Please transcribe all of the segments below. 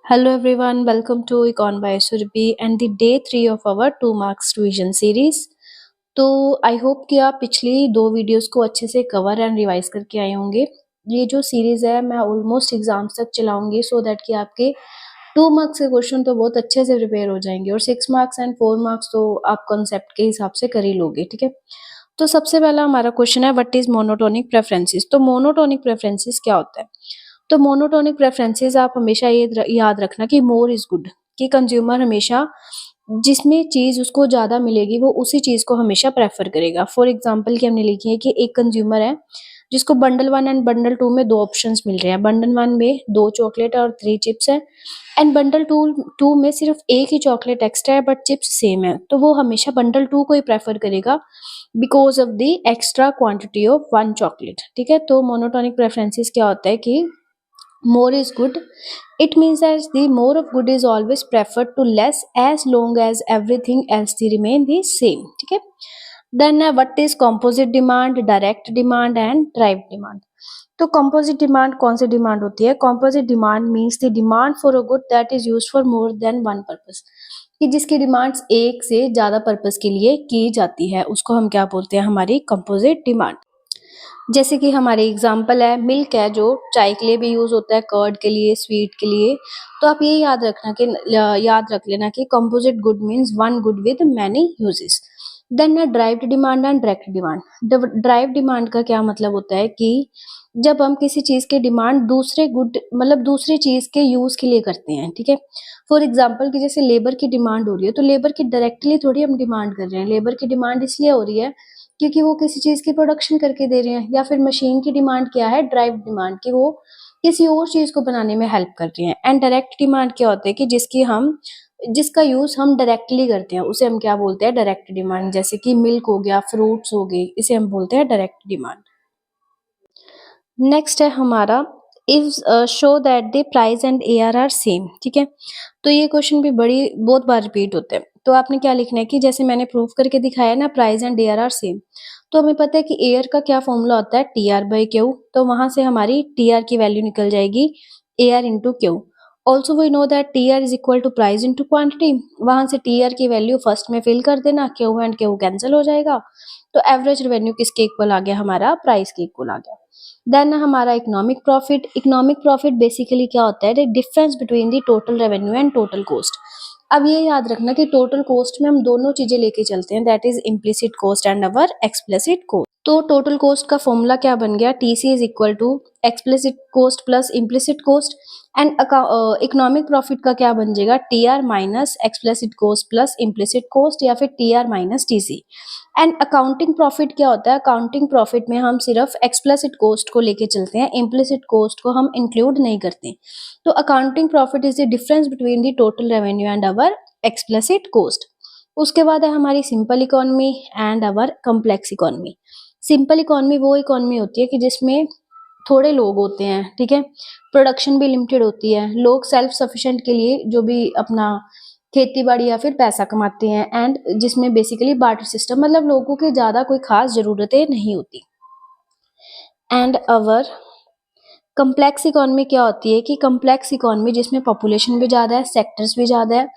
Hello everyone, welcome to Econ by Surabhi and the day 3 of our 2 marks revision series. तो I hope कि आप पिछली दो videos को अच्छे से कवर एंड रिवाइज करके आए होंगे। ये जो सीरीज है मैं ऑलमोस्ट एग्जाम्स तक चलाऊंगी सो दैट कि आपके 2 मार्क्स के क्वेश्चन तो बहुत अच्छे से प्रिपेयर हो जाएंगे और 6 मार्क्स एंड 4 मार्क्स तो आप कॉन्सेप्ट के हिसाब से कर ही लोगे, ठीक है। तो सबसे पहला हमारा क्वेश्चन है व्हाट इज मोनोटोनिक प्रेफरेंसेस। तो मोनोटोनिक प्रेफरेंसेस क्या होता है? तो मोनोटोनिक प्रेफरेंसेस आप हमेशा ये याद रखना कि मोर इज गुड, कि कंज्यूमर हमेशा जिसमें चीज उसको ज्यादा मिलेगी वो उसी चीज को हमेशा प्रेफर करेगा। फॉर एग्जांपल कि हमने लिखी है कि एक कंज्यूमर है जिसको बंडल 1 एंड बंडल 2 में दो ऑप्शंस मिल रहे हैं। बंडल 1 में 2 चॉकलेट और 3 चिप्स है एंड बंडल 2 में सिर्फ एक ही चॉकलेट एक्स्ट्रा है बट चिप्स सेम है, तो वो हमेशा बंडल 2 को ही प्रेफर करेगा because of the extra quantity of 1 chocolate, ठीक है। तो मोनोटोनिक प्रेफरेंसेस क्या होता है कि more is good. It means that the more of good is always preferred to less as long as everything else they remain the same, ठीक है। Then what is composite demand, direct demand and derived demand? तो composite demand कौन सी demand होती है? composite demand means the demand for a good that is used for more than one purpose, कि जिसकी demands एक से ज्यादा पर्पस के लिए की जाती है उसको हम क्या बोलते हैं? हमारी composite demand। जैसे कि हमारे एग्जाम्पल है मिल्क है जो चाय के लिए भी यूज होता है, कर्ड के लिए, स्वीट के लिए। तो आप ये याद रख लेना कि composite good means one good with many uses. Then derived demand and direct demand. Derived demand का क्या मतलब होता है कि जब हम किसी चीज की डिमांड दूसरे गुड मतलब दूसरी चीज के यूज के लिए करते हैं, ठीक है। फॉर एग्जाम्पल कि जैसे लेबर की डिमांड हो रही है तो लेबर की डायरेक्टली थोड़ी हम डिमांड कर रहे हैं, लेबर की डिमांड इसलिए हो रही है क्योंकि वो किसी चीज की प्रोडक्शन करके दे रहे हैं। या फिर मशीन की डिमांड क्या है? ड्राइव डिमांड, कि वो किसी और चीज को बनाने में हेल्प कर रही है। एंड डायरेक्ट डिमांड क्या होता है कि जिसका यूज हम डायरेक्टली करते हैं उसे हम क्या बोलते हैं? Direct demand. जैसे कि मिल्क हो गया, फ्रूट्स हो गए, इसे हम बोलते हैं डायरेक्ट डिमांड। नेक्स्ट है हमारा if show that the price and AR are same, ठीक है। तो ये क्वेश्चन भी बहुत बार रिपीट होते हैं। तो आपने क्या लिखना है कि जैसे मैंने प्रूफ करके दिखाया ना price and AR are same, तो हमें पता है कि एयर का क्या फॉर्मूला होता है? T R by Q. तो वहां से हमारी टी आर की वैल्यू निकल जाएगी A R into Q. Also we know that T R is equal to price into quantity. वहां से टी आर की वैल्यू फर्स्ट में फिल कर देना, क्यू एंड क्यू कैंसिल हो जाएगा। तो एवरेज रेवेन्यू किसके इक्वल आ गया? हमारा प्राइस के इक्वल आ गया। देन हमारा economic profit. Economic profit basically क्या होता है? The difference between the total revenue and total cost. अब ये याद रखना कि टोटल कॉस्ट में हम दोनों चीजें लेके चलते हैं, that is implicit cost and our explicit cost. तो टोटल कॉस्ट का फॉर्मूला क्या बन गया? TC is equal to explicit cost plus implicit cost. And economic profit का क्या बन जाएगा? T R minus explicit cost plus implicit cost, या फिर T R minus TC. And accounting profit क्या होता है? अकाउंटिंग प्रॉफिट में हम सिर्फ एक्सप्लिसिट कॉस्ट को लेके चलते हैं, इम्प्लिसिट कॉस्ट को हम इंक्लूड नहीं करते। तो accounting profit is the difference between the total revenue and our explicit cost. उसके बाद है हमारी simple economy and our complex economy. Simple economy वो इकोनॉमी होती है कि जिसमें थोड़े लोग होते हैं, ठीक है, प्रोडक्शन भी लिमिटेड होती है, लोग सेल्फ सफिशिएंट के लिए जो भी अपना खेती बाड़ी या फिर पैसा कमाते हैं, एंड जिसमें बेसिकली बार्टर सिस्टम मतलब लोगों की ज्यादा कोई खास जरूरतें नहीं होती। एंड अवर कम्प्लेक्स इकोनॉमी क्या होती है कि कम्प्लेक्स इकोनॉमी जिसमें पॉपुलेशन भी ज्यादा है, सेक्टर्स भी ज्यादा है,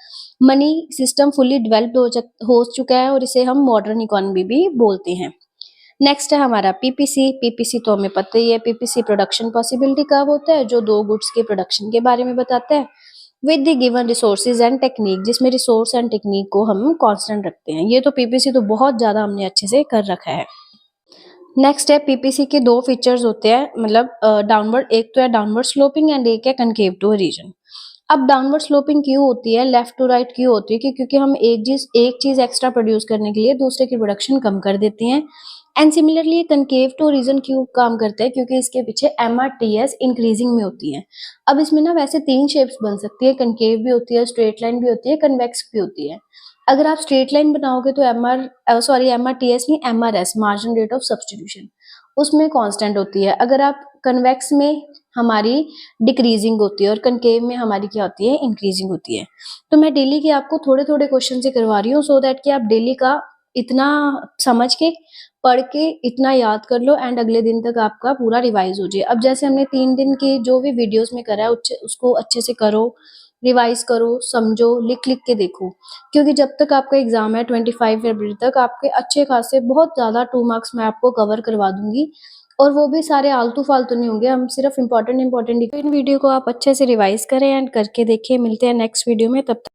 मनी सिस्टम फुली डेवलप्ड हो चुका है और इसे हम मॉडर्न इकोनॉमी भी बोलते हैं। नेक्स्ट है हमारा पीपीसी। पीपीसी तो हमें पता ही है, पीपीसी प्रोडक्शन पॉसिबिलिटी कर्व होता है जो दो गुड्स के प्रोडक्शन के बारे में बताता है with the given resources and technique, जिसमें रिसोर्स एंड टेक्निक को हम कांस्टेंट रखते हैं। ये तो पीपीसी तो बहुत ज्यादा हमने अच्छे से कर रखा है। नेक्स्ट है पीपीसी के दो फीचर्स होते हैं, मतलब डाउनवर्ड, एक तो है डाउनवर्ड स्लोपिंग एंड एक है कनकेव टू रीजन। अब डाउनवर्ड स्लोपिंग क्यों होती है, लेफ्ट टू राइट क्यों होती है? क्योंकि हम एक चीज एक्स्ट्रा प्रोड्यूस करने के लिए दूसरे की प्रोडक्शन कम कर देते हैं। And similarly concave to origin क्यों काम करता है? क्योंकि इसके पीछे एमआरटीएस इंक्रीजिंग में होती है। अब इसमें ना वैसे 3 शेप्स बन सकती है, कनकेव भी होती है, स्ट्रेट लाइन भी होती है, कन्वेक्स भी होती है। अगर आप स्ट्रेट लाइन बनाओगे तो एमआरटीएस नहीं, MRS, margin rate of substitution, उसमें कांस्टेंट होती है। अगर आप कन्वेक्स में हमारी डिक्रीजिंग होती है और कनकेव में हमारी क्या होती है? इंक्रीजिंग होती है। तो मैं डेली के आपको थोड़े थोड़े क्वेश्चन से करवा रही हूँ सो दैट कि आप डेली का इतना समझ के पढ़ के इतना याद कर लो एंड अगले दिन तक आपका पूरा रिवाइज हो जाए। अब जैसे हमने 3 दिन की जो भी वीडियोस में करा है उसको अच्छे से करो, रिवाइज़ करो, समझो, लिख-लिख के देखो। क्योंकि जब तक आपका एग्ज़ाम है 25 फरवरी तक आपके अच्छे खासे बहुत ज़्यादा 2 मार्क्स मैं आपको कवर करवा दूँगी और वो भी सारे आलतू-फालतू नहीं होंगे, हम सिर्फ़ इम्पोर्टेंट इन वीडियो को आप अच्छे से रिवाइज़ करें एंड करके देखिए। मिलते हैं नेक्स्ट वीडियो में, तब तक